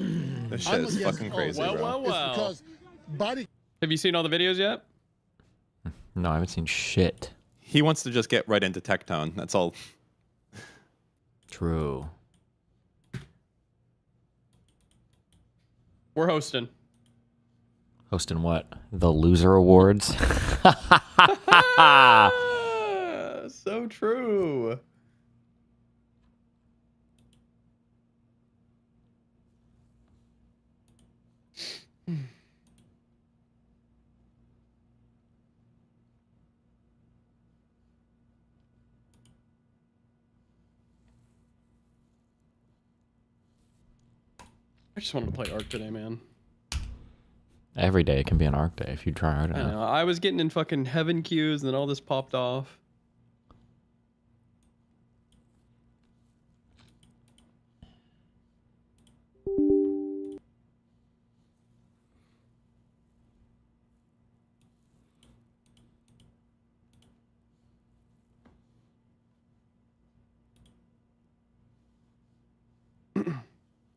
This shit is fucking crazy, bro. Well. It's because body. Have you seen all the videos yet? No, I haven't seen shit. He wants to just get right into Tectone. That's all. True. We're hosting. Hosting what? The loser awards? So true. I just wanted to play Ark today, man. Every day can be an Arc day if you try hard I enough. know. I was getting in fucking heaven queues, and then all this popped off.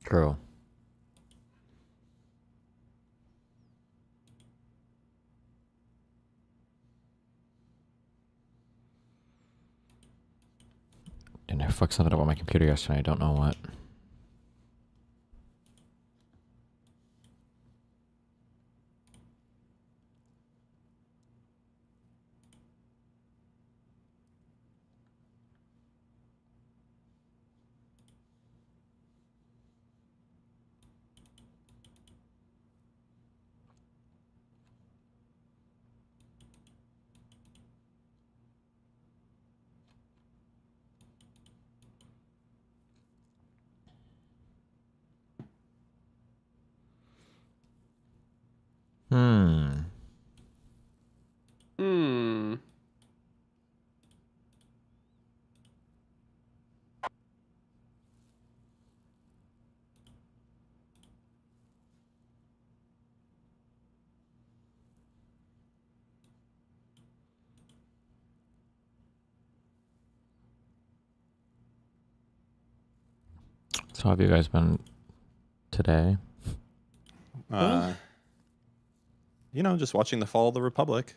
True. And I fucked something up on my computer yesterday. I don't know what. Hmm. So how have you guys been today? You know, just watching the fall of the Republic.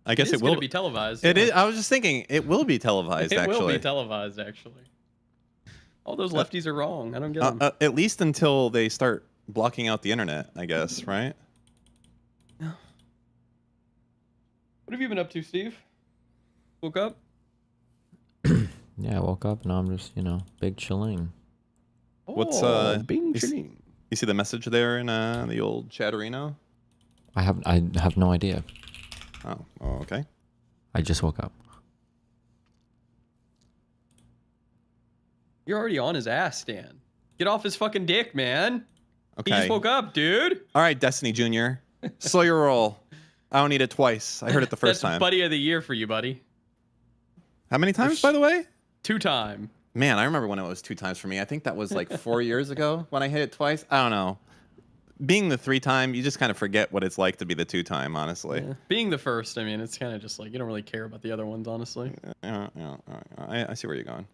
I guess It's it will gonna be televised. It yeah. is. I was just thinking it will be televised. It actually, will be televised, actually. All those lefties are wrong. I don't get them. at least until they start blocking out the internet. I guess, right? What have you been up to, Steve? Woke up? Yeah, I woke up and now I'm just, big chilling. What's Bing you, chilling. you see the message there in the old Chatterino? I have no idea. Oh, okay. I just woke up. You're already on his ass, Stan. Get off his fucking dick, man. Okay. He just woke up, dude. All right, Destiny Junior. Slow your roll. I don't need it twice. I heard it the first That's time. buddy of the year for you, buddy. How many times, by the way? 2-time. Man, I remember when it was 2 times for me. I think that was like 4 years ago when I hit it twice. I don't know. Being the 3-time, you just kind of forget what it's like to be the 2-time, honestly. Yeah. Being the first, I mean, it's kind of just like you don't really care about the other ones, honestly. Yeah, I see where you're going.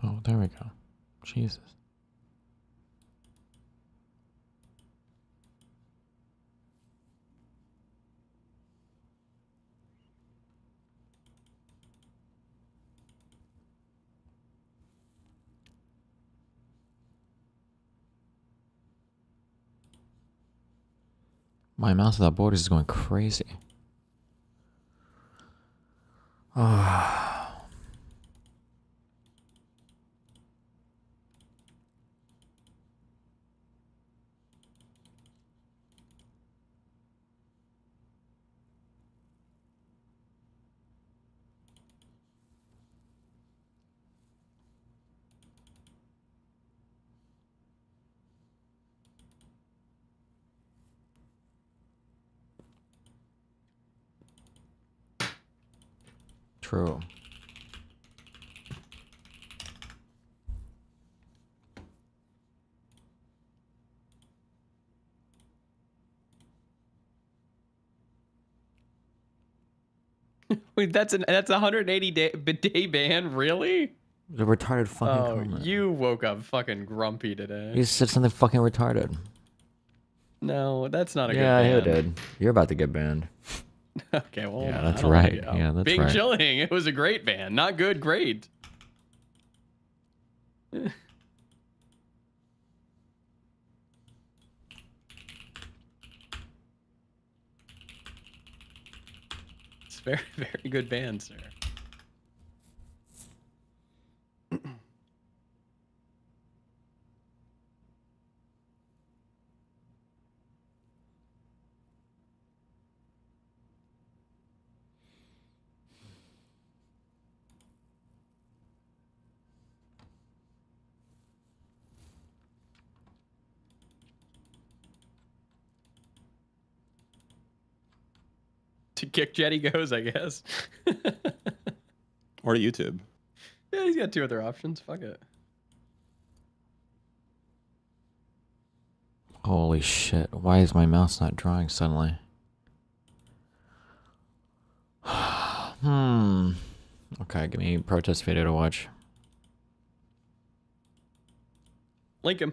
Oh, there we go. Jesus. My mouse without borders is going crazy. True. Wait, that's a 180-day ban, really? The retarded fucking Oh, comment. you woke up fucking grumpy today. You said something fucking retarded. No, that's not a Yeah, good you ban. did. You're about to get banned. Okay, well, Yeah, I that's don't right. like it. Yeah, that's Being right. chilling, it was a great ban. Not good, great. It's very, very good ban, sir. To kick Jetty goes, I guess. Or YouTube. Yeah, he's got 2 other options. Fuck it. Holy shit. Why is my mouse not drawing suddenly? Okay, give me protest video to watch. Link him.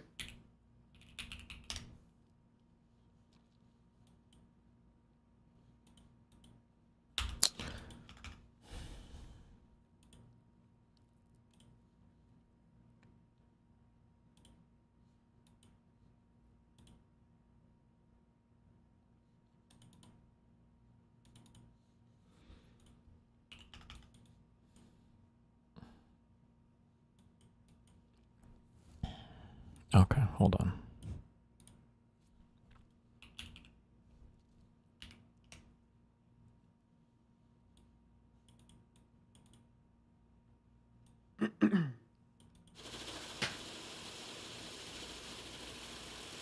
Okay, hold on.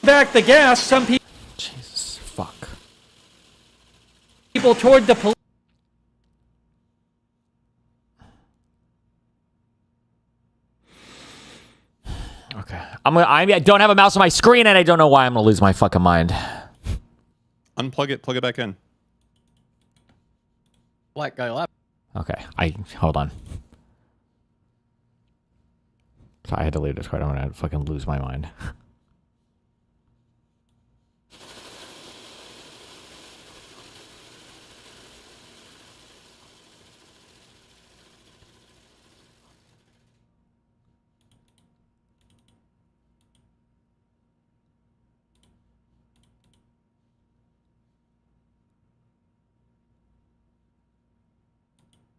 Back the gas, some Jesus, fuck. people toward the police. Okay. I don't have a mouse on my screen and I don't know why I'm gonna lose my fucking mind. Unplug it, plug it back in. Black guy left. Okay, hold on. So I had to leave Discord. I'm gonna fucking lose my mind.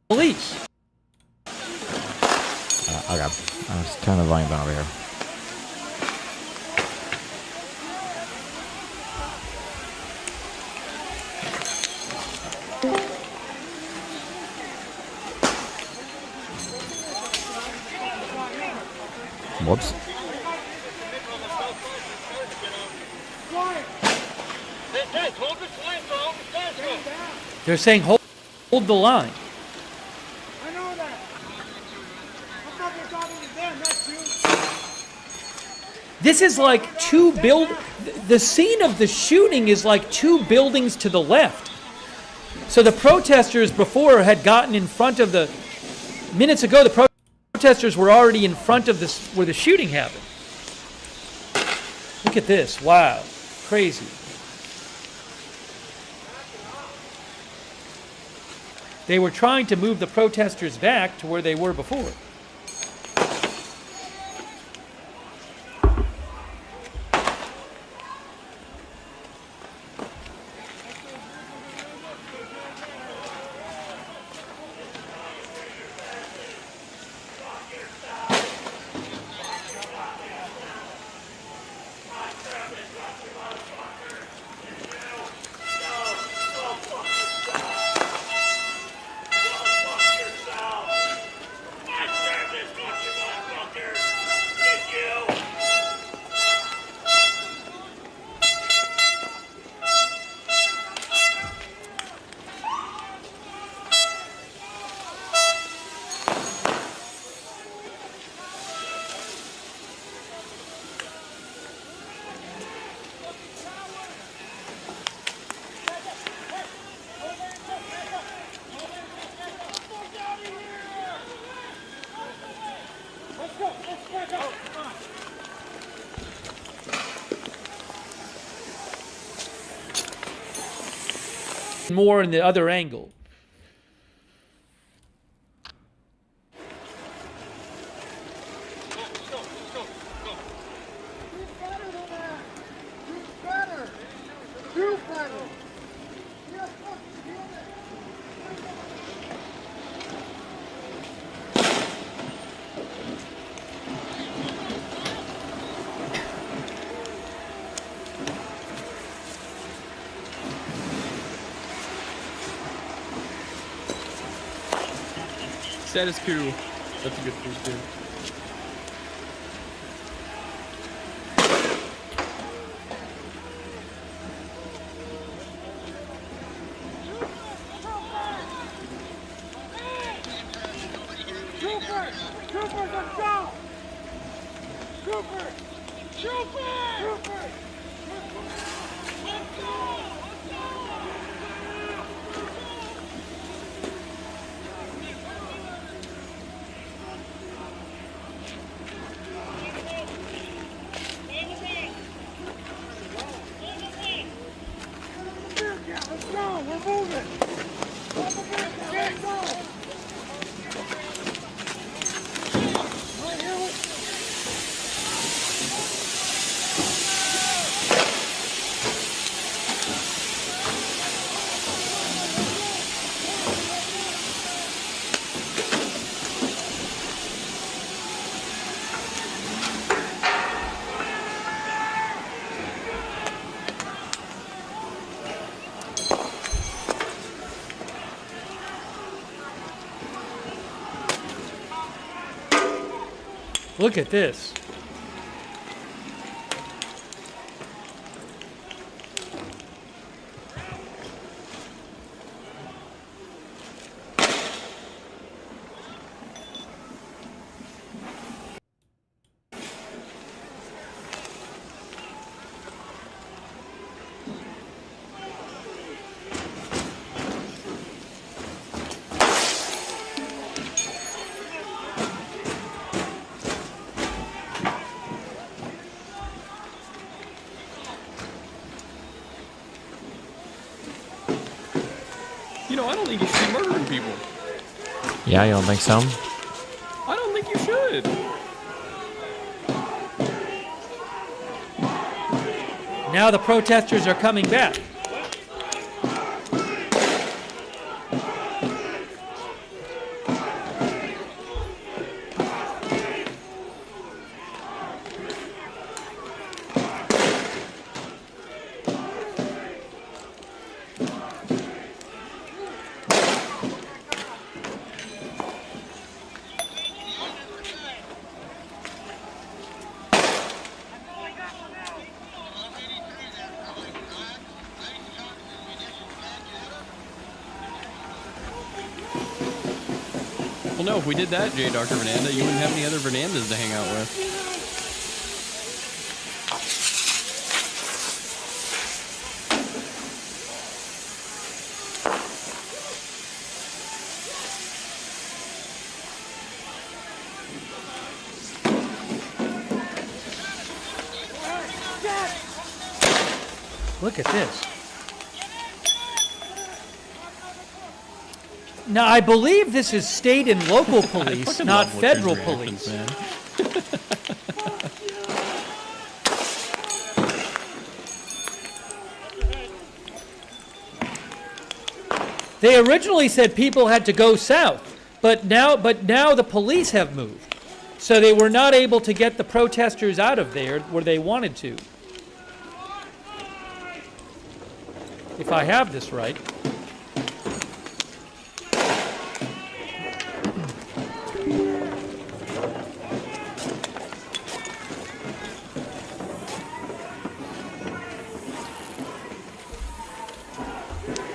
Police. Okay. I was turning the volume down over here. Whoops. They're saying hold the line. I know that. I'm fucking talking to them, not you. This is like the scene of the shooting is like 2 buildings to the left. So the protesters before had gotten in front of the minutes ago the protesters were already in front of this where the shooting happened. Look at this. Wow. Crazy. They were trying to move the protesters back to where they were before. more in the other angle. Do better. You're supposed to do it. Status quo. That's a good first dude. Cooper! Cooper, let's go! Cooper! Cooper! Cooper! Let's go! Let's go! We're moving! Let's go! Right here, Look at this. You know, I don't think you should be murdering people. Yeah, you don't think so? I don't think you should. Now the protesters are coming back. Well, no, if we did that, J. Dr. Fernanda, you wouldn't have any other Fernandas to hang out with. Look at this. Now, I believe this is state and local police, fucking not love federal Butcher's reactions, police. man. They originally said people had to go south, but now the police have moved. So they were not able to get the protesters out of there where they wanted to. If I have this right.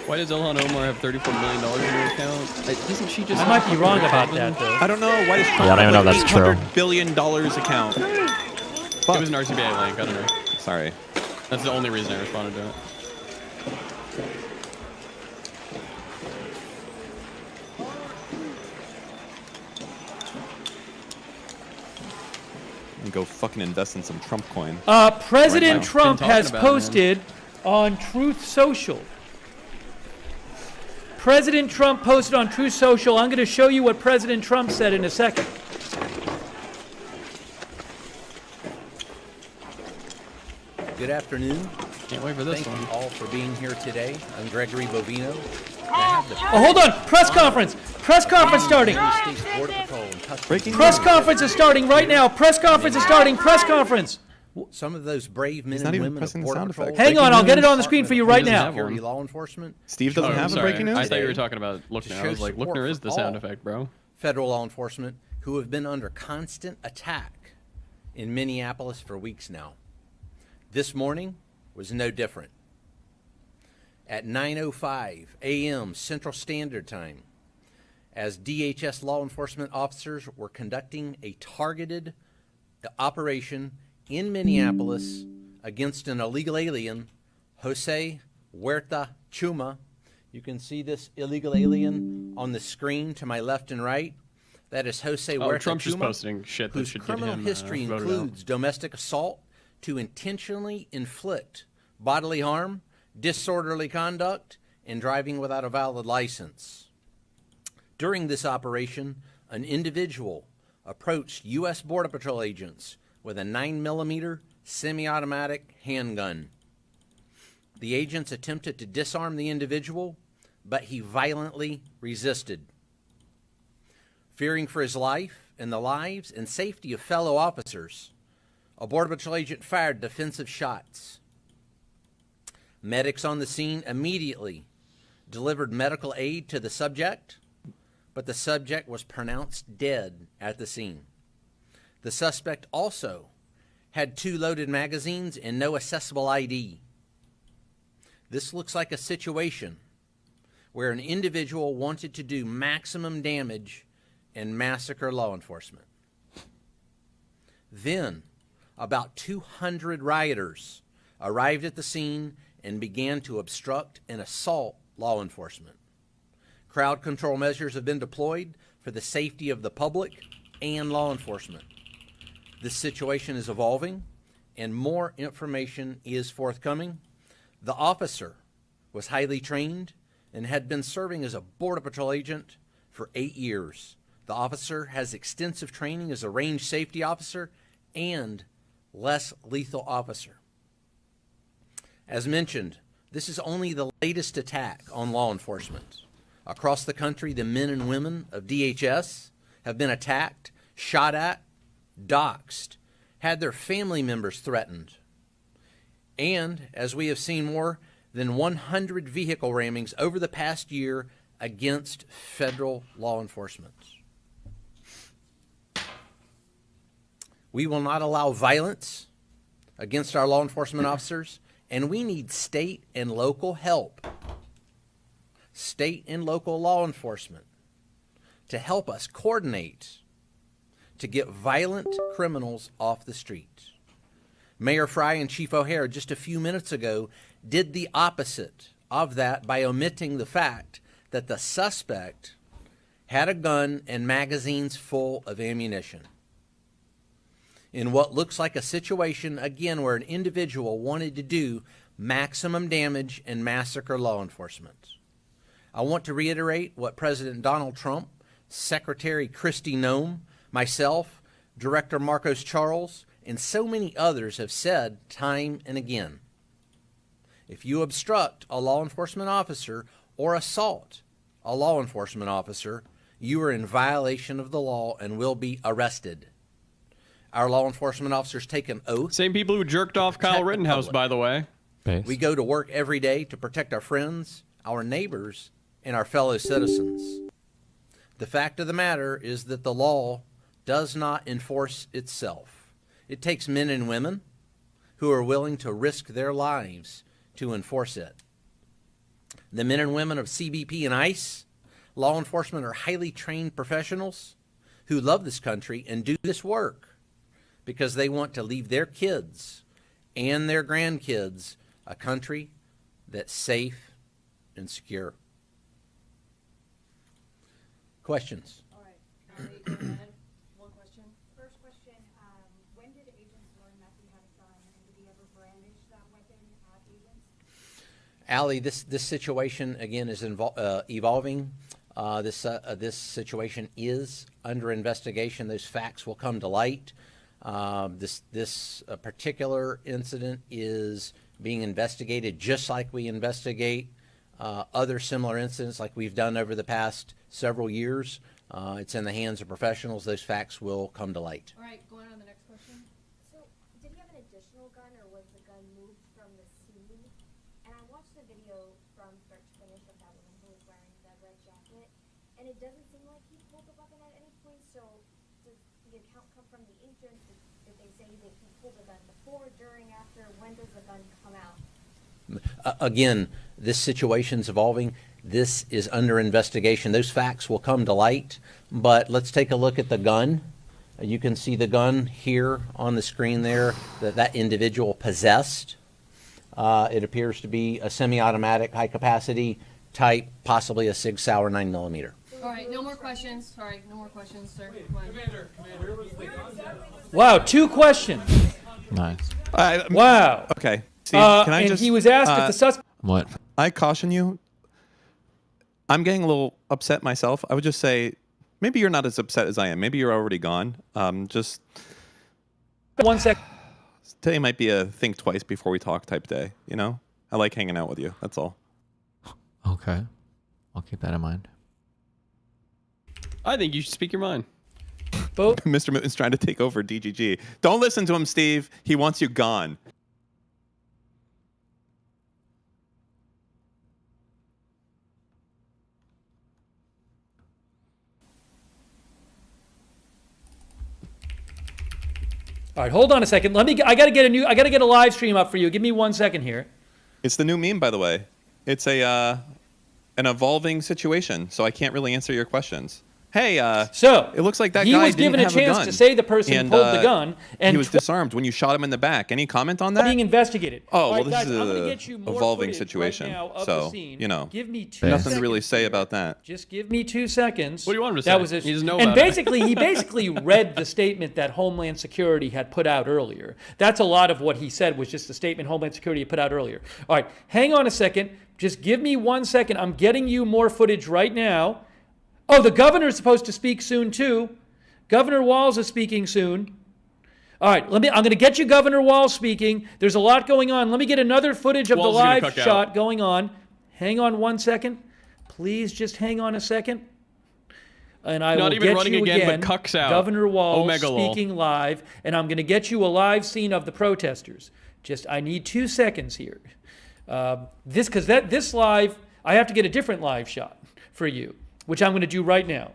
Why does Ilhan Omar have $34 million in her account? Isn't she just... I might be wrong about that, though. I don't know. Why does Trump I don't even know have if that's true. $800 billion account? It was an RCBI link, I don't know. Sorry. That's the only reason I responded to it. And go fucking invest in some Trump coin. President Right now. Trump Been has talking about it, man. posted on Truth Social President Trump posted on Truth Social. I'm going to show you what President Trump said in a second. Good afternoon. Can't wait for this Thank one. you all for being here today. I'm Gregory Bovino. Oh, hold on. Press conference. Press conference starting. Press conference is starting right now. Press conference is starting. Press conference. Some of those brave men He's not and even women of pressing the Border sound Patrol, effect. Hang on, I'll get it on the screen for you right doesn't now. have one. Security law enforcement, Steve doesn't Oh, have the sorry. breaking news? I thought you were talking about Lookner. I show was like, support Lookner is for the sound all. effect, bro. federal law enforcement who have been under constant attack in Minneapolis for weeks now. This morning was no different. At 9:05 a.m. Central Standard Time, as DHS law enforcement officers were conducting a targeted operation in Minneapolis against an illegal alien, Jose Huerta Chuma. You can see this illegal alien on the screen to my left and right. That is Jose Huerta Trump's just Chuma, posting shit that whose should get criminal him history voted includes domestic assault to intentionally inflict bodily harm, disorderly conduct, and driving without a valid license. During this operation, an individual approached U.S. Border Patrol agents with a 9mm semi-automatic handgun. The agents attempted to disarm the individual, but he violently resisted. Fearing for his life and the lives and safety of fellow officers, a Border Patrol agent fired defensive shots. Medics on the scene immediately delivered medical aid to the subject, but the subject was pronounced dead at the scene. The suspect also had 2 loaded magazines and no accessible ID. This looks like a situation where an individual wanted to do maximum damage and massacre law enforcement. Then, about 200 rioters arrived at the scene and began to obstruct and assault law enforcement. Crowd control measures have been deployed for the safety of the public and law enforcement. This situation is evolving, and more information is forthcoming. The officer was highly trained and had been serving as a Border Patrol agent for 8 years. The officer has extensive training as a range safety officer and less lethal officer. As mentioned, this is only the latest attack on law enforcement. Across the country, the men and women of DHS have been attacked, shot at, doxxed, had their family members threatened. And, as we have seen, more than 100 vehicle rammings over the past year against federal law enforcement. We will not allow violence against our law enforcement officers, and we need state and local help, state and local law enforcement, to help us coordinate to get violent criminals off the street. Mayor Fry and Chief O'Hare just a few minutes ago did the opposite of that by omitting the fact that the suspect had a gun and magazines full of ammunition. In what looks like a situation, again, where an individual wanted to do maximum damage and massacre law enforcement. I want to reiterate what President Donald Trump, Secretary Kristi Noem, myself, Director Marcos Charles, and so many others have said time and again. If you obstruct a law enforcement officer or assault a law enforcement officer, you are in violation of the law and will be arrested. Our law enforcement officers take an oath. Same people who jerked off Kyle Protect the Rittenhouse, public. by the way. Base. We go to work every day to protect our friends, our neighbors, and our fellow citizens. The fact of the matter is that the law does not enforce itself. It takes men and women who are willing to risk their lives to enforce it. The men and women of CBP and ICE, law enforcement, are highly trained professionals who love this country and do this work because they want to leave their kids and their grandkids a country that's safe and secure. Questions? All right. One question. First question, when did agents learn Matthew had a gun, and did he ever brandish that weapon at agents? Allie, this situation again is evolving. This situation is under investigation. Those facts will come to light. This particular incident is being investigated just like we investigate other similar incidents like we've done over the past several years. It's in the hands of professionals. Those facts will come to light. All right, going on to the next question. So, did he have an additional gun, or was the gun moved from the scene? And I watched the video from start to finish of that woman who was wearing the red jacket, and it doesn't seem like he pulled the weapon at any point. So, does the account come from the agent? Did they say that he pulled the gun before, during, after? When does the gun come out? Again, this situation's evolving. This is under investigation. Those facts will come to light, but let's take a look at the gun. You can see the gun here on the screen there that individual possessed. It appears to be a semi-automatic, high-capacity type, possibly a Sig Sauer 9mm. All right, no more questions. Sorry, no more questions, sir. Commander. Wow, 2 questions. Nice. Wow. Okay. Steve, can I and just? he was asked if the suspect. What? I caution you. I'm getting a little upset myself. I would just say, maybe you're not as upset as I am. Maybe you're already gone. Just 1 sec. today might be a think twice before we talk type day. You know, I like hanging out with you. That's all. Okay. I'll keep that in mind. I think you should speak your mind. Both. Mr. Mooten's trying to take over DGG. Don't listen to him, Steve. He wants you gone. All right, hold on a second. I gotta get a live stream up for you. Give me 1 second here. It's the new meme, by the way. It's an evolving situation, so I can't really answer your questions. Hey, So it looks like that he guy was given a didn't have chance gun. to say the person And, pulled the gun, and he was disarmed when you shot him in the back. Any comment on that? being investigated. Oh, All well, right, this guys, is I'm gonna a get you more evolving footage situation, right now of so, the scene. you know, Give me 2 Nothing seconds to really say here. about that. Just give me 2 seconds. What do you want him to That say? was He doesn't know and about it. basically, he basically read the statement that Homeland Security had put out earlier. That's a lot of what he said was just the statement Homeland Security had put out earlier. All right, hang on a second. Just give me 1 second. I'm getting you more footage right now. Oh, the governor's supposed to speak soon too. Governor Walz is speaking soon. All right, I'm going to get you Governor Walz speaking. There's a lot going on. Let me get another footage of Walz the is gonna live cuck shot out. going on. Hang on 1 second. Please just hang on a second. And I Not will even get running you again, but cucks out. Governor Walz Omega lol. speaking live, and I'm going to get you a live scene of the protesters. I need 2 seconds here. This live, I have to get a different live shot for you, which I'm going to do right now.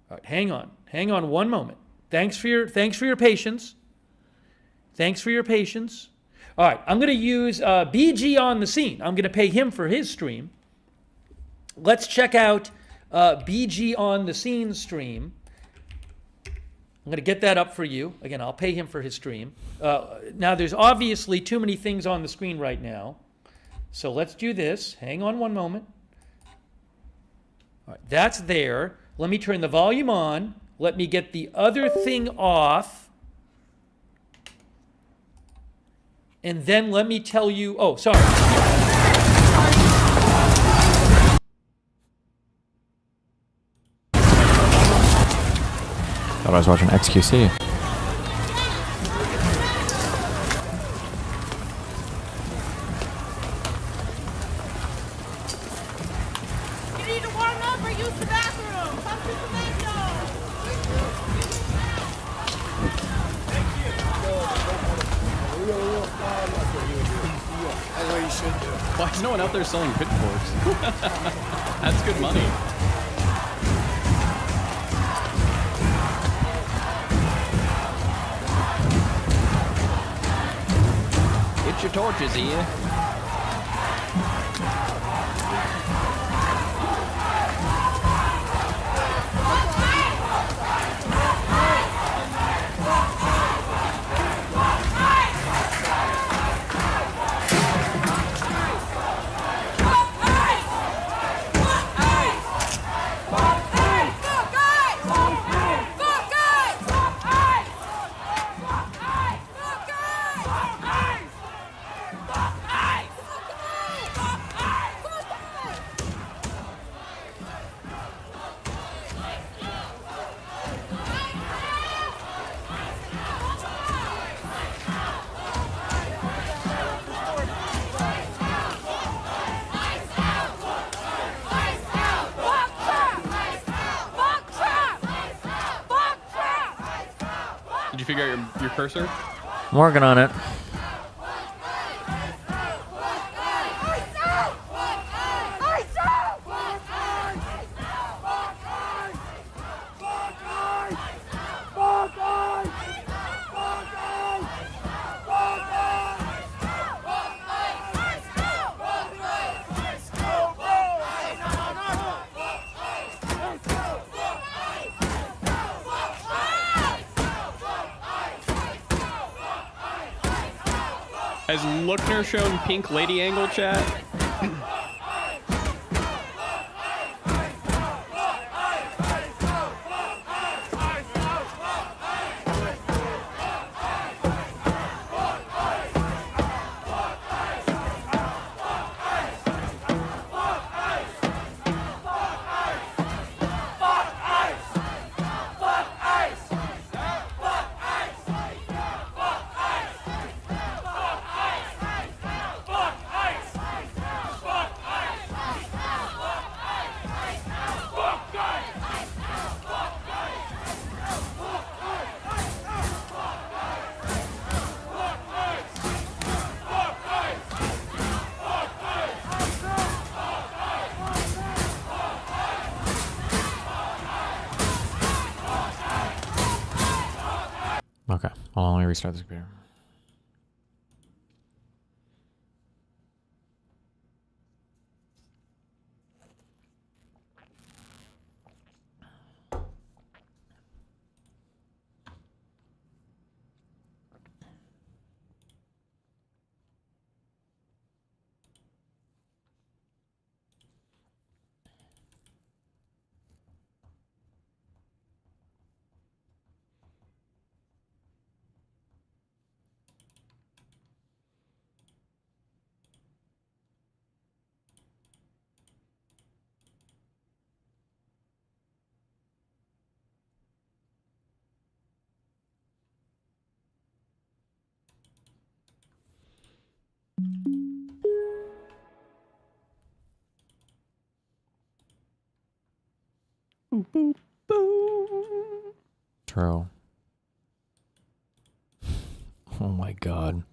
All right, hang on 1 moment. Thanks for your patience. Thanks for your patience. All right, I'm going to use BG on the scene. I'm going to pay him for his stream. Let's check out BG on the scene stream. I'm going to get that up for you. Again, I'll pay him for his stream. Now, there's obviously too many things on the screen right now. So let's do this. Hang on 1 moment. All right, that's there. Let me turn the volume on. Let me get the other thing off. And then let me tell you, oh, sorry. Thought I was watching XQC. You need to warm up or use the bathroom. Come to the Why is no one out there selling pitchforks? That's good money. Get your torches here. you figure out your cursor? I'm working on it. Has Lookner shown pink lady angle, chat? Okay, hold on, let me restart this computer. True. Oh my god.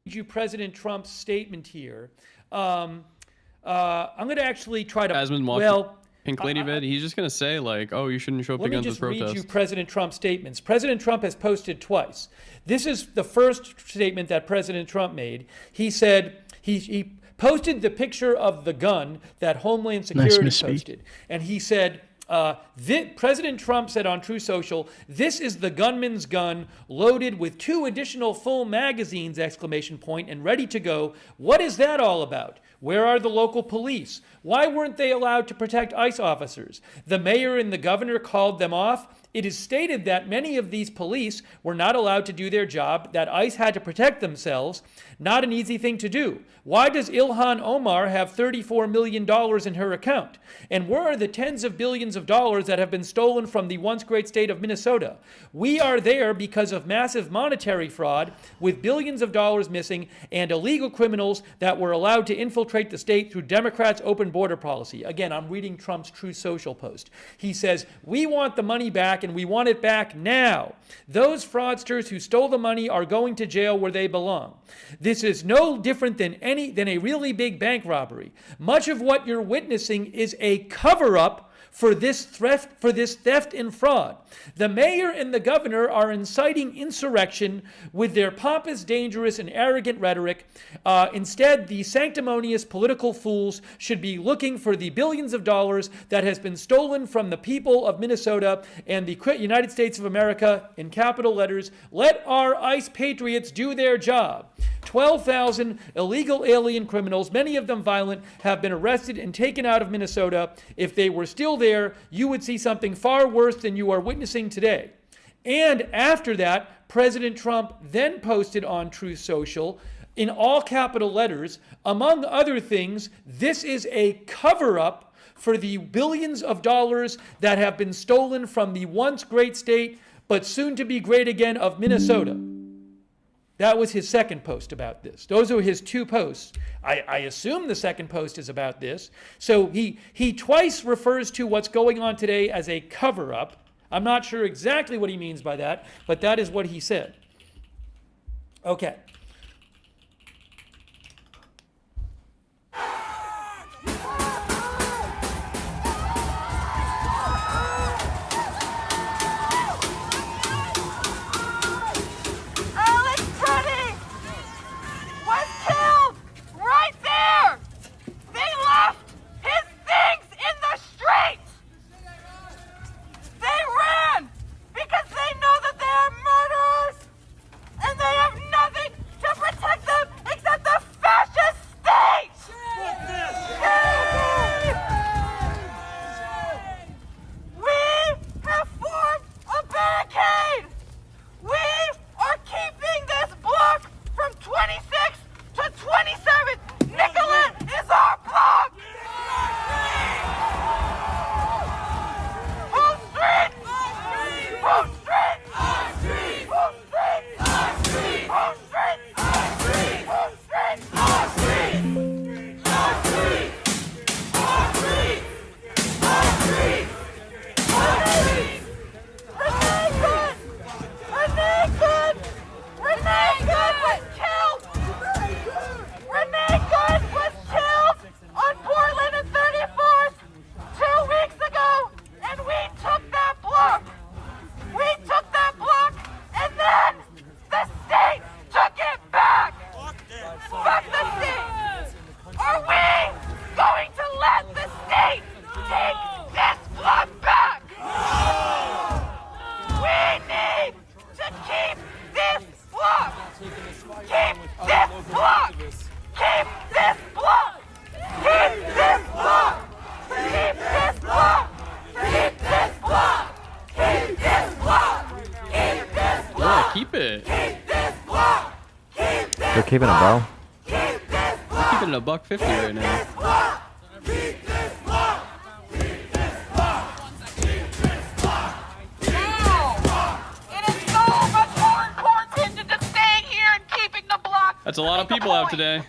You President Trump's statement here. I'm going to actually try to. Asmund watched well, Pink Lady vid. He's just gonna say like, "Oh, you shouldn't show up to let me guns with just read protest." you President Trump's statements. President Trump has posted twice. This is the first statement that President Trump made. He said he posted the picture of the gun that Homeland Security posted, and he said. President Trump said on True Social, "This is the gunman's gun, loaded with 2 additional full magazines!" And ready to go. What is that all about? Where are the local police? Why weren't they allowed to protect ICE officers? The mayor and the governor called them off. It is stated that many of these police were not allowed to do their job, that ICE had to protect themselves. Not an easy thing to do. Why does Ilhan Omar have $34 million in her account? And where are the tens of billions of dollars that have been stolen from the once great state of Minnesota? We are there because of massive monetary fraud, with billions of dollars missing, and illegal criminals that were allowed to infiltrate the state through Democrats' open border policy. Again, I'm reading Trump's True Social post. He says, "We want the money back, and we want it back now. Those fraudsters who stole the money are going to jail where they belong. This is no different than a really big bank robbery. Much of what you're witnessing is a cover-up for this theft and fraud. The mayor and the governor are inciting insurrection with their pompous, dangerous, and arrogant rhetoric. Instead, the sanctimonious political fools should be looking for the billions of dollars that has been stolen from the people of Minnesota and the United States of America, in capital letters. Let our ICE patriots do their job. 12,000 illegal alien criminals, many of them violent, have been arrested and taken out of Minnesota. If they were still there, you would see something far worse than you are witnessing today. And after that, President Trump then posted on Truth Social, in all capital letters, among other things, this is a cover-up for the billions of dollars that have been stolen from the once great state, but soon to be great again, of Minnesota. That was his second post about this. Those are his two posts. I assume the second post is about this. So he twice refers to what's going on today as a cover-up. I'm not sure exactly what he means by that, but that is what he said. Okay. They're keeping it, bro. They're keeping it $1.50 right now. That's a lot of people out today.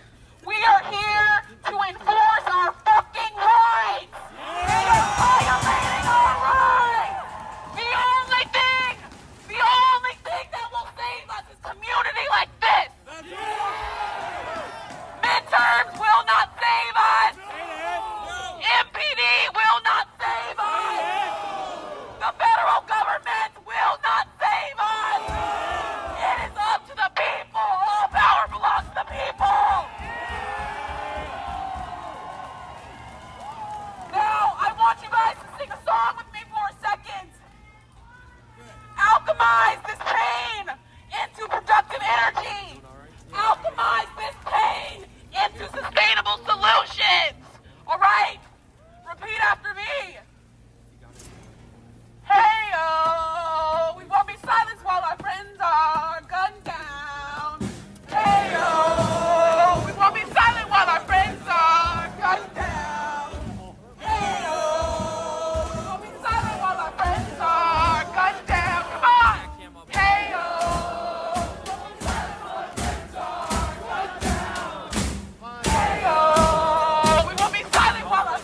We are here to enforce our fucking rights! We are violating our rights! The only thing that will save us is community like this! Midterms will not save us! MPD will not save us! The federal government will not save us! It is up to the people! All power belongs to the people! Now, I want you guys to sing a song with me for a second. Alchemize this pain into productive energy. Alchemize this pain into sustainable solutions. All right? Repeat after me. Hey-oh, we won't be silenced while our friends are gunned down. Hey-oh, we won't be silent while our friends are gunned down. Hey-oh, we won't be silent while our friends are gunned down. Come on. Hey-oh, we won't be silent while our friends are gunned down. Hey-oh, we won't be silent while our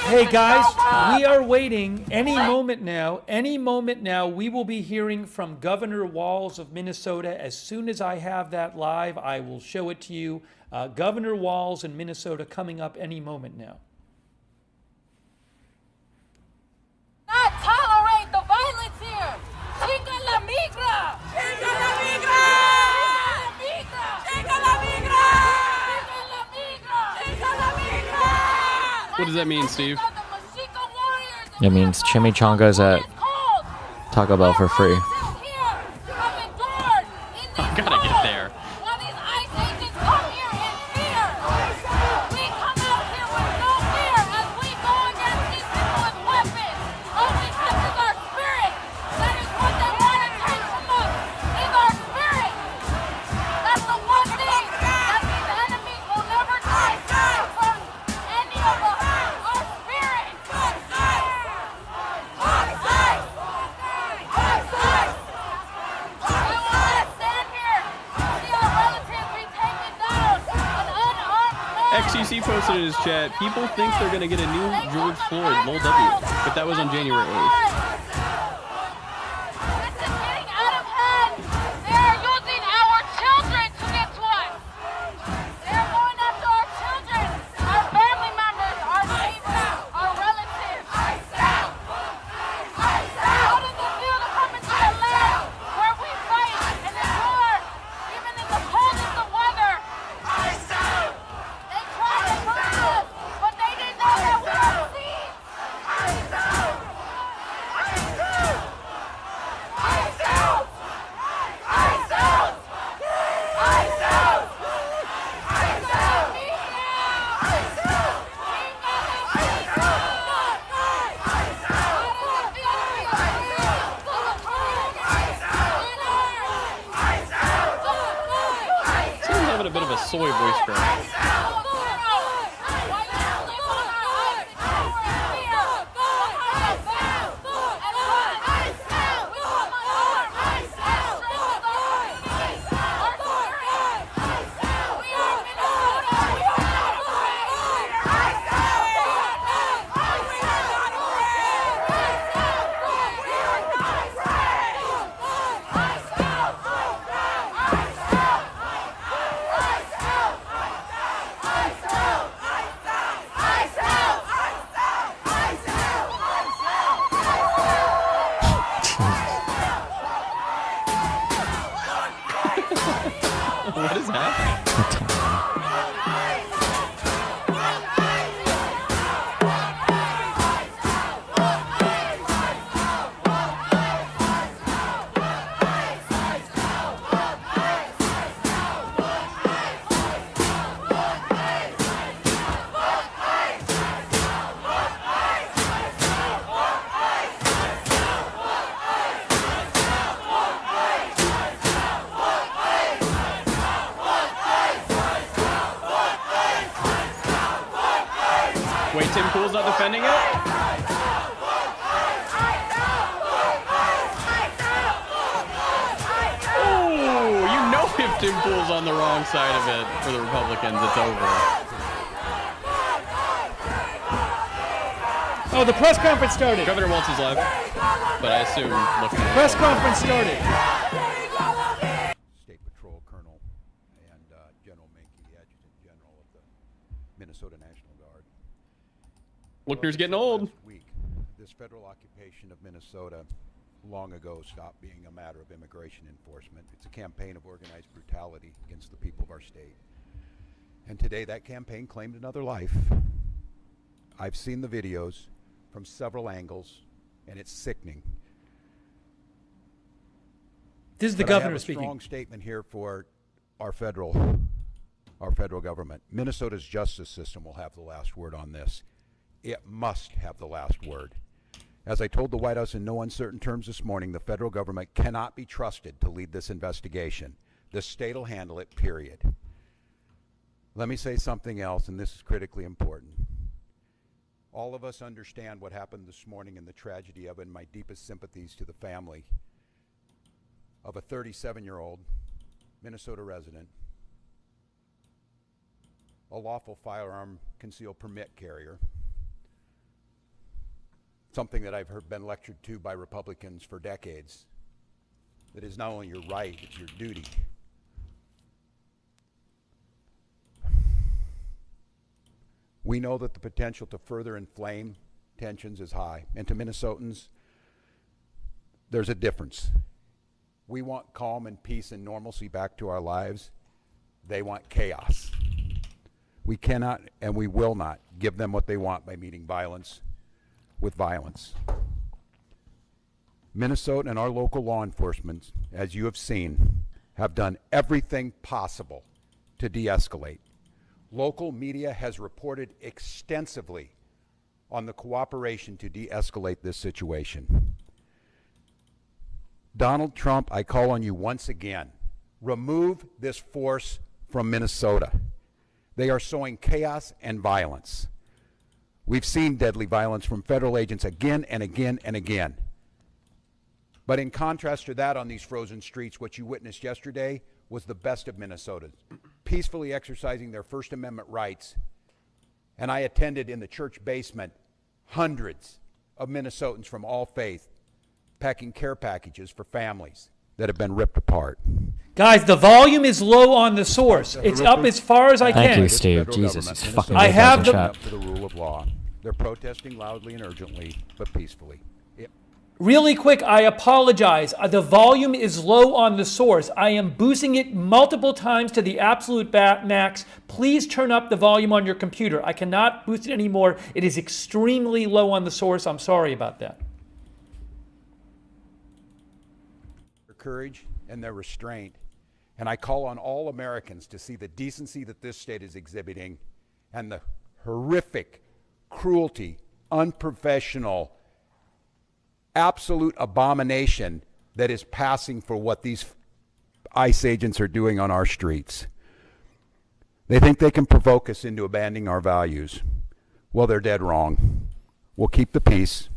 Hey guys, we are waiting any moment now. Any moment now, we will be hearing from Governor Walz of Minnesota. As soon as I have that live, I will show it to you. Governor Walz in Minnesota coming up any moment now. Not tolerate the violence here. Chica la migra. Chica la migra. Chica la migra. Chica la migra. Chica la migra. What does that mean, Steve? It means chimichangas at Taco Bell for free. I gotta get there. While these ICE agents come here in fear, we come out here with no fear as we go against these people with weapons. Only touches our spirit. That is what they want to take from us, is our spirit. That's the one thing that these enemies will never take from any of us, our spirit. XCC posted in his chat, people think they're going to get a new George Floyd, lol W, but that was on January 8th. This is getting out of hand. They are using our children to get to us. They are going after our children, our family members, our neighbors, our relatives. How does it feel to come into a land where we fight and endure, even in the coldest of weather? They tried to murder us, but they didn't know that we are seeds. Someone's having a bit of a soy voice crack. What is happening? Wait, Tim Pool's not defending it? Oh, you know if Tim Pool's on the wrong side of it for the Republicans, it's over. Oh, the press conference started. Governor Walz is live, but I assume looking at Press conference started. State Patrol Colonel and General Menke, the Adjutant General of the Minnesota National Guard. Lookner's getting old. Last week, this federal occupation of Minnesota long ago stopped being a matter of immigration enforcement. It's a campaign of organized brutality against the people of our state. And today that campaign claimed another life. I've seen the videos from several angles, and it's sickening. This is the But I have governor a speaking. strong statement here for our federal government. Minnesota's justice system will have the last word on this. It must have the last word. As I told the White House in no uncertain terms this morning, the federal government cannot be trusted to lead this investigation. The state will handle it, period. Let me say something else, and this is critically important. All of us understand what happened this morning and the tragedy of it, and my deepest sympathies to the family of a 37-year-old Minnesota resident, a lawful firearm concealed permit carrier, something that I've been lectured to by Republicans for decades, that is not only your right, it's your duty. We know that the potential to further inflame tensions is high. And to Minnesotans, there's a difference. We want calm and peace and normalcy back to our lives. They want chaos. We cannot and we will not give them what they want by meeting violence with violence. Minnesota and our local law enforcement, as you have seen, have done everything possible to de-escalate. Local media has reported extensively on the cooperation to de-escalate this situation. Donald Trump, I call on you once again, remove this force from Minnesota. They are sowing chaos and violence. We've seen deadly violence from federal agents again and again and again. But in contrast to that, on these frozen streets, what you witnessed yesterday was the best of Minnesotans, peacefully exercising their First Amendment rights. And I attended in the church basement hundreds of Minnesotans from all faith packing care packages for families that have been ripped apart. Guys, the volume is low on the source. It's up as far as I can. Thank you, Steve. Jesus, he's fucking I have the- chat. To the rule of law. They're protesting loudly and urgently, but peacefully. Really quick, I apologize. The volume is low on the source. I am boosting it multiple times to the absolute max. Please turn up the volume on your computer. I cannot boost it anymore. It is extremely low on the source. I'm sorry about that. Their courage and their restraint. And I call on all Americans to see the decency that this state is exhibiting and the horrific cruelty, unprofessional, absolute abomination that is passing for what these ICE agents are doing on our streets. They think they can provoke us into abandoning our values. Well, they're dead wrong. We'll keep the peace,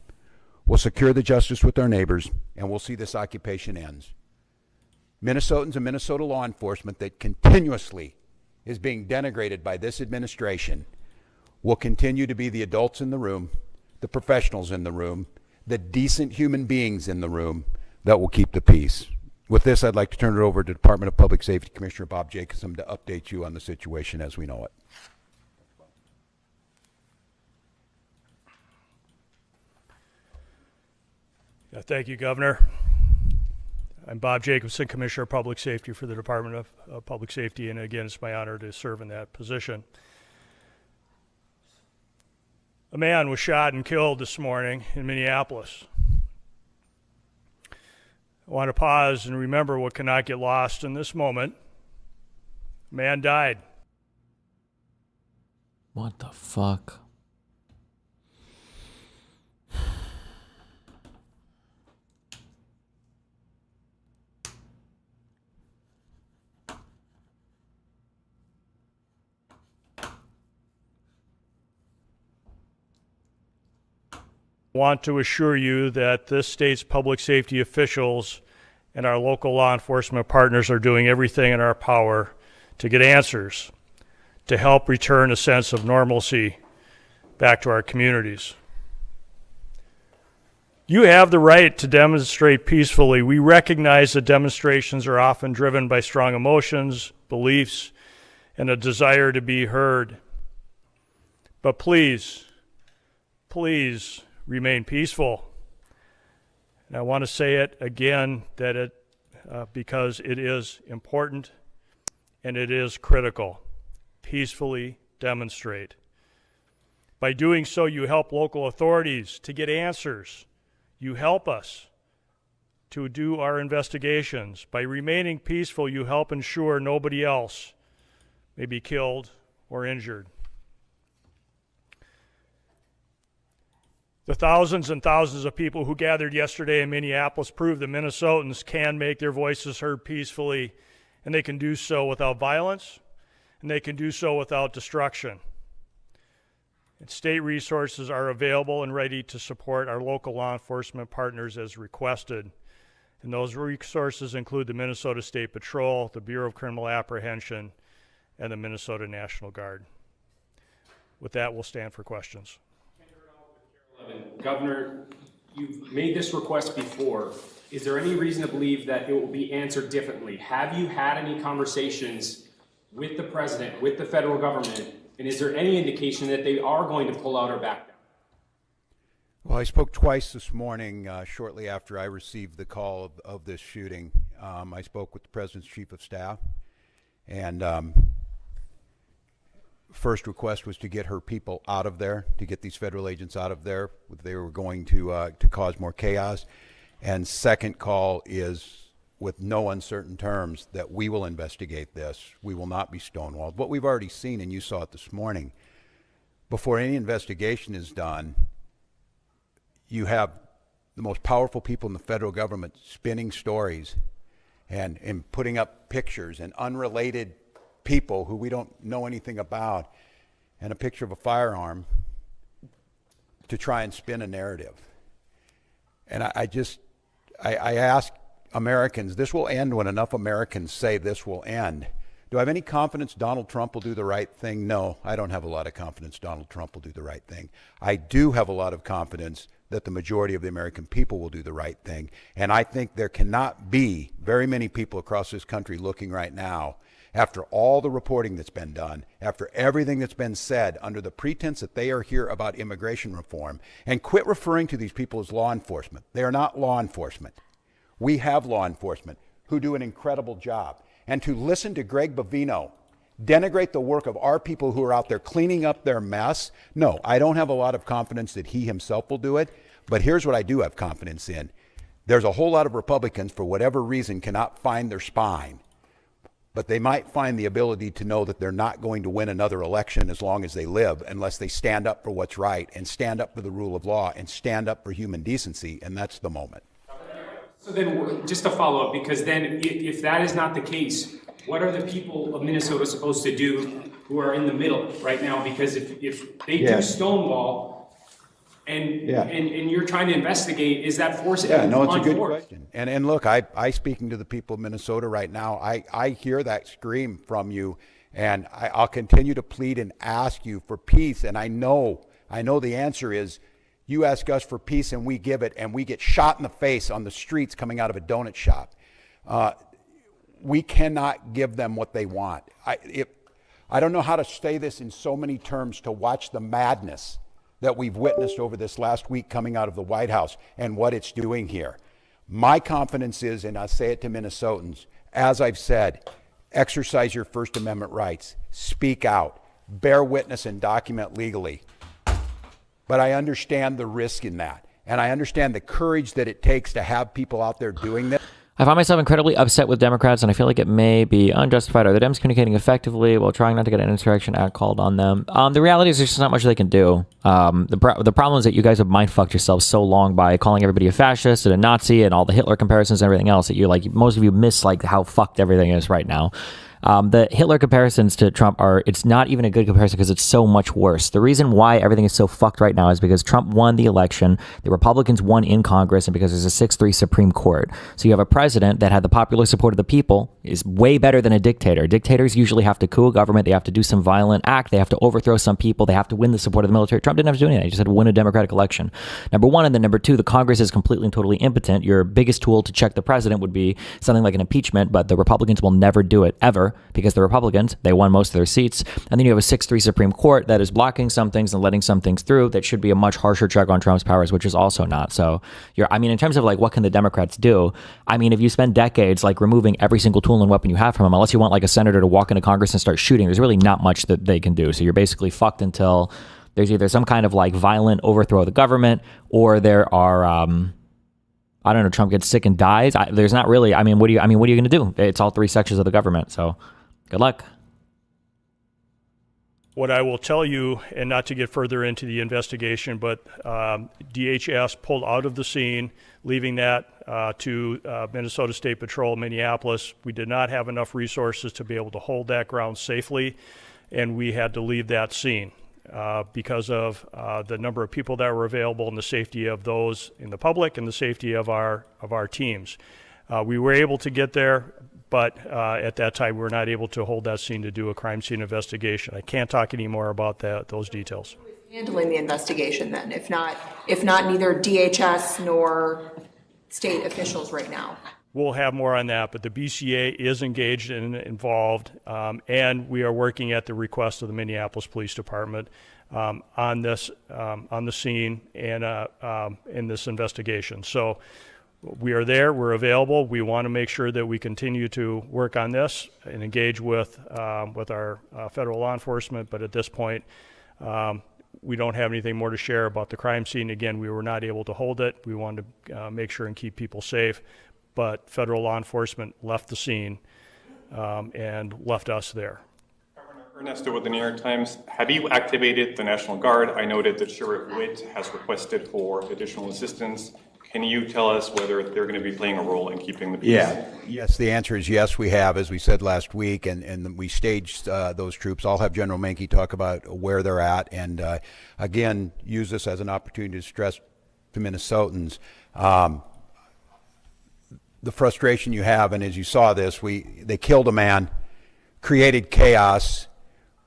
we'll secure the justice with our neighbors, and we'll see this occupation ends. Minnesotans and Minnesota law enforcement that continuously is being denigrated by this administration will continue to be the adults in the room, the professionals in the room, the decent human beings in the room that will keep the peace. With this, I'd like to turn it over to Department of Public Safety Commissioner Bob Jacobson to update you on the situation as we know it. Yeah, thank you, Governor. I'm Bob Jacobson, Commissioner of Public Safety for the Department of Public Safety, and again, it's my honor to serve in that position. A man was shot and killed this morning in Minneapolis. I want to pause and remember what cannot get lost in this moment. A man died. What the fuck? Want to assure you that this state's public safety officials and our local law enforcement partners are doing everything in our power to get answers, to help return a sense of normalcy back to our communities. You have the right to demonstrate peacefully. We recognize that demonstrations are often driven by strong emotions, beliefs, and a desire to be heard. But please, please, remain peaceful. And I want to say it again that because it is important and it is critical. Peacefully demonstrate. By doing so, you help local authorities to get answers. You help us to do our investigations. By remaining peaceful, you help ensure nobody else may be killed or injured. The thousands and thousands of people who gathered yesterday in Minneapolis proved that Minnesotans can make their voices heard peacefully, and they can do so without violence, and they can do so without destruction. And state resources are available and ready to support our local law enforcement partners as requested. And those resources include the Minnesota State Patrol, the Bureau of Criminal Apprehension, and the Minnesota National Guard. With that, we'll stand for questions. Governor, you've made this request before. Is there any reason to believe that it will be answered differently? Have you had any conversations with the president, with the federal government, and is there any indication that they are going to pull out or back down? Well, I spoke twice this morning, shortly after I received the call of this shooting. I spoke with the President's Chief of Staff, and first request was to get her people out of there, to get these federal agents out of there. They were going to cause more chaos. And second call is, with no uncertain terms, that we will investigate this. We will not be stonewalled. What we've already seen, and you saw it this morning, before any investigation is done, you have the most powerful people in the federal government spinning stories and putting up pictures, and unrelated people who we don't know anything about, and a picture of a firearm to try and spin a narrative. And I ask Americans, this will end when enough Americans say this will end. Do I have any confidence Donald Trump will do the right thing? No, I don't have a lot of confidence Donald Trump will do the right thing. I do have a lot of confidence that the majority of the American people will do the right thing. And I think there cannot be very many people across this country looking right now, after all the reporting that's been done, after everything that's been said, under the pretense that they are here about immigration reform, and quit referring to these people as law enforcement. They are not law enforcement. We have law enforcement who do an incredible job. And to listen to Greg Bovino denigrate the work of our people who are out there cleaning up their mess, no, I don't have a lot of confidence that he himself will do it. But here's what I do have confidence in. There's a whole lot of Republicans, for whatever reason, cannot find their spine. But they might find the ability to know that they're not going to win another election as long as they live, unless they stand up for what's right, and stand up for the rule of law, and stand up for human decency, and that's the moment. So then, just to follow up, because then if that is not the case, what are the people of Minnesota supposed to do who are in the middle right now? Because if they do Stonewall and you're trying to investigate, is that forcing them no, it's on a good force? question. And look, I speaking to the people of Minnesota right now, I hear that scream from you, and I'll continue to plead and ask you for peace. And I know the answer is, you ask us for peace and we give it, and we get shot in the face on the streets coming out of a donut shop. We cannot give them what they want. I don't know how to say this in so many terms, to watch the madness that we've witnessed over this last week coming out of the White House and what it's doing here. My confidence is, and I say it to Minnesotans, as I've said, exercise your First Amendment rights, speak out, bear witness and document legally. But I understand the risk in that. And I understand the courage that it takes to have people out there doing this. I find myself incredibly upset with Democrats, and I feel like it may be unjustified. Are the Dems communicating effectively while trying not to get an insurrection act called on them? The reality is there's just not much they can do. The problem is that you guys have mind-fucked yourselves so long by calling everybody a fascist and a Nazi and all the Hitler comparisons and everything else that you most of you miss how fucked everything is right now. The Hitler comparisons to Trump it's not even a good comparison because it's so much worse. The reason why everything is so fucked right now is because Trump won the election, the Republicans won in Congress, and because there's a 6-3 Supreme Court. So you have a president that had the popular support of the people, is way better than a dictator. Dictators usually have to coup a government, they have to do some violent act, they have to overthrow some people, they have to win the support of the military. Trump didn't have to do anything, he just had to win a democratic election. Number one, and then number two, the Congress is completely and totally impotent. Your biggest tool to check the president would be something like an impeachment, but the Republicans will never do it, ever, because the Republicans, they won most of their seats. And then you have a 6-3 Supreme Court that is blocking some things and letting some things through that should be a much harsher check on Trump's powers, which is also not. So in terms of what can the Democrats do? If you spend decades removing every single tool and weapon you have from them, unless you want a senator to walk into Congress and start shooting, there's really not much that they can do. So you're basically fucked until there's either some kind of violent overthrow of the government, or there are Trump gets sick and dies. There's not really, what are you going to do? It's all three sections of the government. So good luck. What I will tell you, and not to get further into the investigation, but DHS pulled out of the scene, leaving that to Minnesota State Patrol, Minneapolis. We did not have enough resources to be able to hold that ground safely, and we had to leave that scene because of the number of people that were available and the safety of those in the public and the safety of our teams. We were able to get there, but at that time we were not able to hold that scene to do a crime scene investigation. I can't talk any more about those details. handling the investigation then, if not neither DHS nor state officials right now? We'll have more on that, but the BCA is engaged and involved, and we are working at the request of the Minneapolis Police Department on this, on the scene and in this investigation. So we are there, we're available. We want to make sure that we continue to work on this and engage with our federal law enforcement, but at this point, we don't have anything more to share about the crime scene. Again, we were not able to hold it. We wanted to make sure and keep people safe, but federal law enforcement left the scene and left us there. Governor Ernesto with the New York Times, have you activated the National Guard? I noted that Sheriff Witt has requested for additional assistance. Can you tell us whether they're going to be playing a role in keeping the peace? Yeah. Yes, the answer is yes, we have, as we said last week, and we staged those troops. I'll have General Menke talk about where they're at, and again, use this as an opportunity to stress to Minnesotans the frustration you have, and as you saw this, they killed a man, created chaos,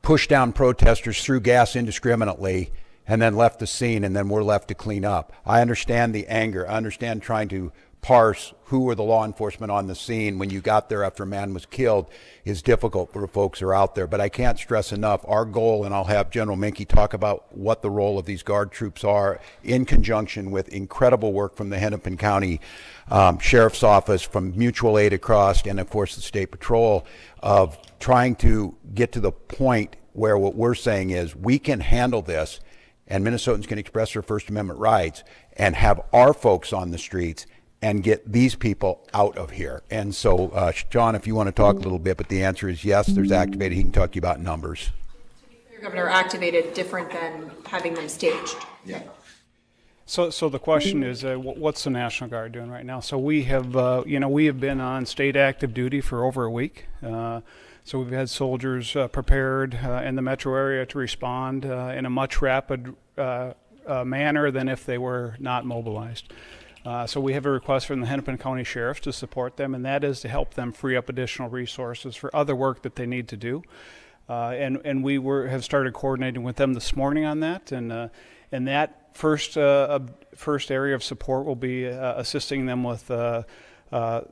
pushed down protesters, threw gas indiscriminately, and then left the scene, and then we're left to clean up. I understand the anger. I understand trying to parse who were the law enforcement on the scene when you got there after a man was killed is difficult for the folks who are out there. But I can't stress enough, our goal, and I'll have General Menke talk about what the role of these Guard troops are in conjunction with incredible work from the Hennepin County Sheriff's Office, from mutual aid across, and of course the State Patrol, of trying to get to the point where what we're saying is we can handle this and Minnesotans can express their First Amendment rights and have our folks on the streets and get these people out of here. And so, John, if you want to talk a little bit, but the answer is yes, there's activated. He can talk to you about numbers. To be clear, Governor, activated different than having them staged. Yeah. So the question is, what's the National Guard doing right now? So we have, we have been on state active duty for over a week. So we've had soldiers prepared in the metro area to respond in a much rapid manner than if they were not mobilized. So we have a request from the Hennepin County Sheriff to support them, and that is to help them free up additional resources for other work that they need to do. And we have started coordinating with them this morning on that, and that first area of support will be assisting them with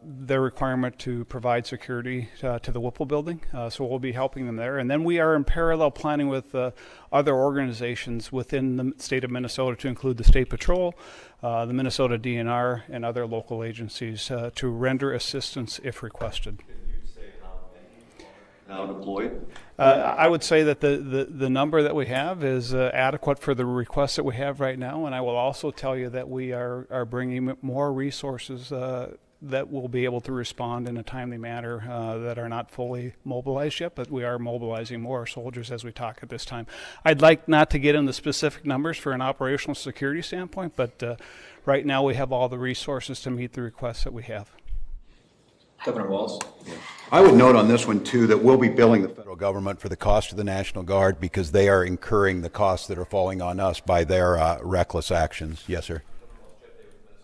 their requirement to provide security to the Whipple building. So we'll be helping them there. And then we are in parallel planning with other organizations within the state of Minnesota, to include the State Patrol, the Minnesota DNR, and other local agencies to render assistance if requested. Now deployed? I would say that the number that we have is adequate for the requests that we have right now, and I will also tell you that we are bringing more resources that will be able to respond in a timely manner that are not fully mobilized yet, but we are mobilizing more soldiers as we talk at this time. I'd like not to get into specific numbers for an operational security standpoint, but right now we have all the resources to meet the requests that we have. Governor Walz. I would note on this one, too, that we'll be billing the federal government for the cost of the National Guard because they are incurring the costs that are falling on us by their reckless actions. Yes, sir.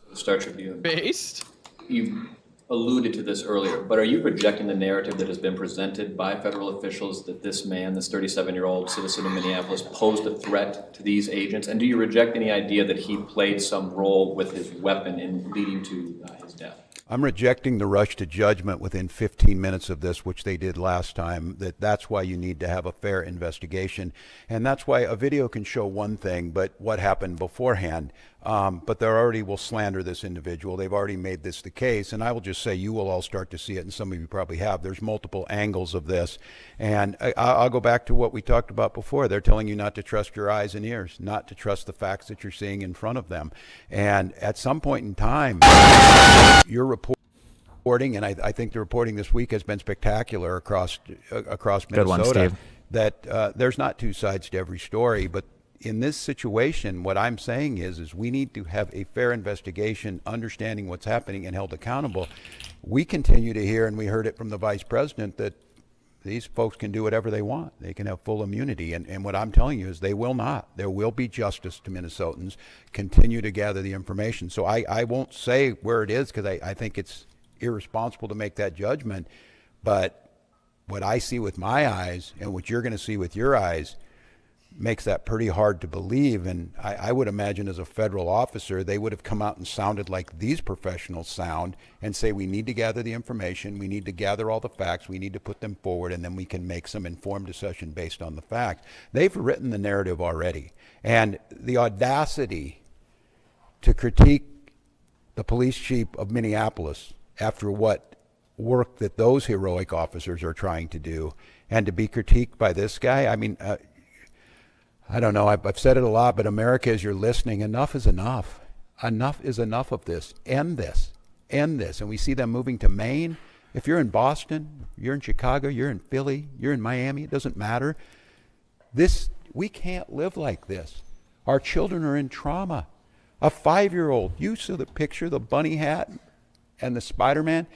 The Star Tribune. Based? You alluded to this earlier, but are you rejecting the narrative that has been presented by federal officials that this man, this 37-year-old citizen of Minneapolis, posed a threat to these agents? And do you reject any idea that he played some role with his weapon in leading to his death? I'm rejecting the rush to judgment within 15 minutes of this, which they did last time. That's why you need to have a fair investigation. And that's why a video can show one thing, but what happened beforehand. But they already will slander this individual. They've already made this the case. And I will just say you will all start to see it, and some of you probably have. There's multiple angles of this. And I'll go back to what we talked about before. They're telling you not to trust your eyes and ears, not to trust the facts that you're seeing in front of them. And at some point in time, you're reporting, and I think the reporting this week has been spectacular across Minnesota. Good one, Steve. That there's not two sides to every story, but in this situation, what I'm saying is we need to have a fair investigation, understanding what's happening and held accountable. We continue to hear, and we heard it from the vice president, that these folks can do whatever they want. They can have full immunity. And what I'm telling you is they will not. There will be justice to Minnesotans. Continue to gather the information. So I won't say where it is because I think it's irresponsible to make that judgment. But what I see with my eyes and what you're going to see with your eyes, makes that pretty hard to believe. And I would imagine as a federal officer, they would have come out and sounded like these professionals sound and say, we need to gather the information, we need to gather all the facts, we need to put them forward, and then we can make some informed decision based on the fact. They've written the narrative already. And the audacity to critique the police chief of Minneapolis after what work that those heroic officers are trying to do, and to be critiqued by this guy, I mean, I don't know, I've said it a lot, but America, as you're listening, enough is enough. Enough is enough of this. End this. End this. And we see them moving to Maine. If you're in Boston, you're in Chicago, you're in Philly, you're in Miami, it doesn't matter. We can't live like this. Our children are in trauma. A 5-year-old, you saw the picture, the bunny hat and the Spider-Man.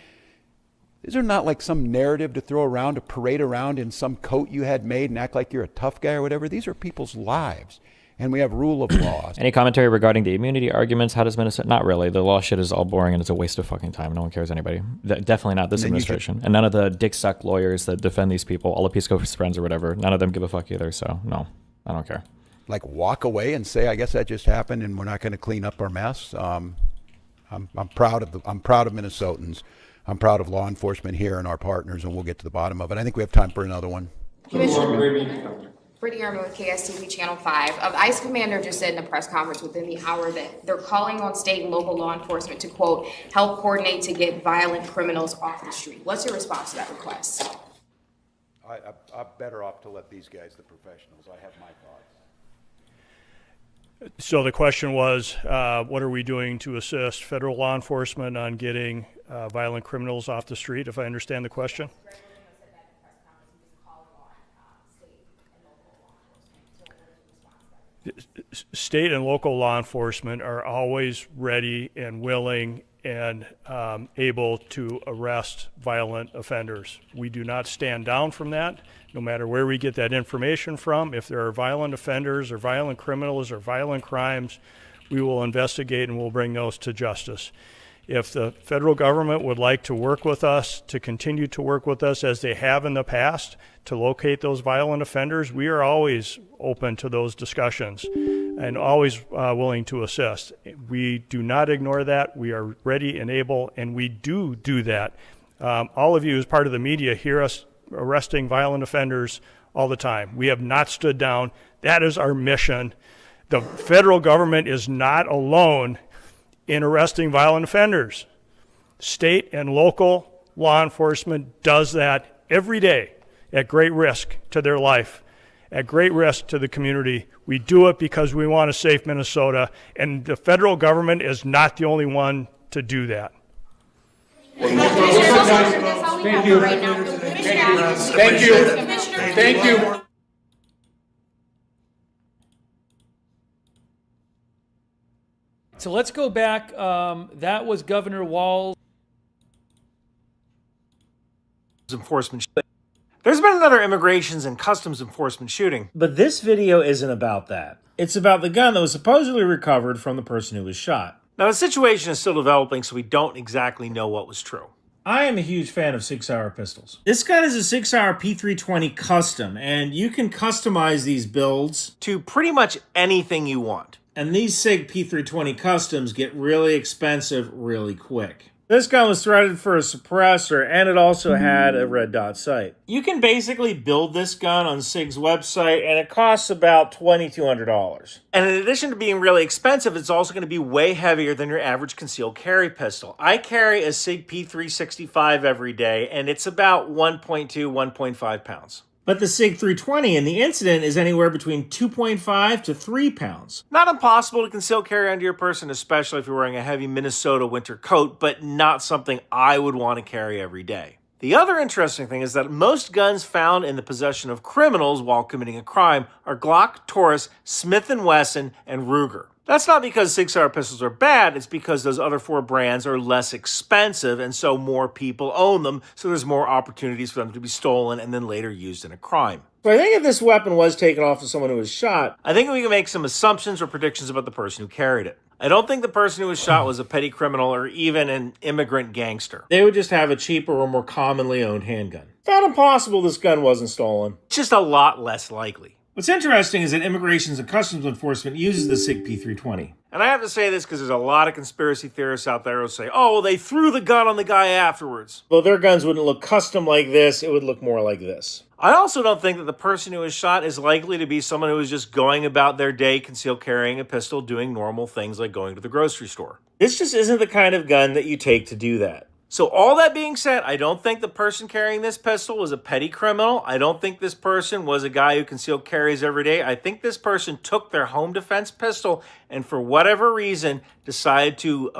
These are not like some narrative to throw around, to parade around in some coat you had made and act like you're a tough guy or whatever. These are people's lives, and we have rule of law. Any commentary regarding the immunity arguments? How does Minnesota? Not really. The law shit is all boring and it's a waste of fucking time. No one cares anybody. Definitely not this administration. And none of the dick suck lawyers that defend these people, all the Peace Corps friends or whatever, none of them give a fuck either. So no, I don't care. Like walk away and say, I guess that just happened and we're not going to clean up our mess. I'm proud of Minnesotans. I'm proud of law enforcement here and our partners, and we'll get to the bottom of it. I think we have time for another one. Commissioner Brittany Erman with KSTV Channel 5. The ICE commander just said in a press conference within the hour that they're calling on state and local law enforcement to, quote, help coordinate to get violent criminals off the street. What's your response to that request? I'm better off to let these guys, the professionals, I have my thoughts. So the question was, what are we doing to assist federal law enforcement on getting violent criminals off the street, if I understand the question? State and local law enforcement are always ready and willing and able to arrest violent offenders. We do not stand down from that, no matter where we get that information from. If there are violent offenders or violent criminals or violent crimes, we will investigate and we'll bring those to justice. If the federal government would like to work with us, to continue to work with us as they have in the past, to locate those violent offenders, we are always open to those discussions and always willing to assist. We do not ignore that. We are ready and able, and we do that. All of you as part of the media hear us arresting violent offenders all the time. We have not stood down. That is our mission. The federal government is not alone in arresting violent offenders. State and local law enforcement does that every day at great risk to their life, at great risk to the community. We do it because we want a safe Minnesota, and the federal government is not the only one to do that. Thank you. Thank you. Thank you. So let's go back. That was Governor Walz. Enforcement. There's been another immigrations and customs enforcement shooting. But this video isn't about that. It's about the gun that was supposedly recovered from the person who was shot. Now, the situation is still developing, so we don't exactly know what was true. I am a huge fan of 6-hour pistols. This gun is a 6-hour P320 custom, and you can customize these builds to pretty much anything you want. And these SIG P320 customs get really expensive really quick. This gun was threaded for a suppressor, and it also had a red dot sight. You can basically build this gun on SIG's website, and it costs about $2,200. And in addition to being really expensive, it's also going to be way heavier than your average concealed carry pistol. I carry a SIG P365 every day, and it's about 1.2, 1.5 pounds. But the SIG 320 in the incident is anywhere between 2.5 to 3 pounds. Not impossible to conceal carry under your person, especially if you're wearing a heavy Minnesota winter coat, but not something I would want to carry every day. The other interesting thing is that most guns found in the possession of criminals while committing a crime are Glock, Taurus, Smith & Wesson, and Ruger. That's not because 6-hour pistols are bad, it's because those other 4 brands are less expensive and so more people own them, so there's more opportunities for them to be stolen and then later used in a crime. So I think if this weapon was taken off of someone who was shot, I think we can make some assumptions or predictions about the person who carried it. I don't think the person who was shot was a petty criminal or even an immigrant gangster. They would just have a cheaper or more commonly owned handgun. It's not impossible this gun wasn't stolen. It's just a lot less likely. What's interesting is that Immigration and Customs Enforcement uses the SIG P320. And I have to say this because there's a lot of conspiracy theorists out there who say, oh, well, they threw the gun on the guy afterwards. Well, their guns wouldn't look custom like this. It would look more like this. I also don't think that the person who was shot is likely to be someone who was just going about their day concealed carrying a pistol, doing normal things like going to the grocery store. This just isn't the kind of gun that you take to do that. So all that being said, I don't think the person carrying this pistol was a petty criminal. I don't think this person was a guy who concealed carries every day. I think this person took their home defense pistol and for whatever reason decided to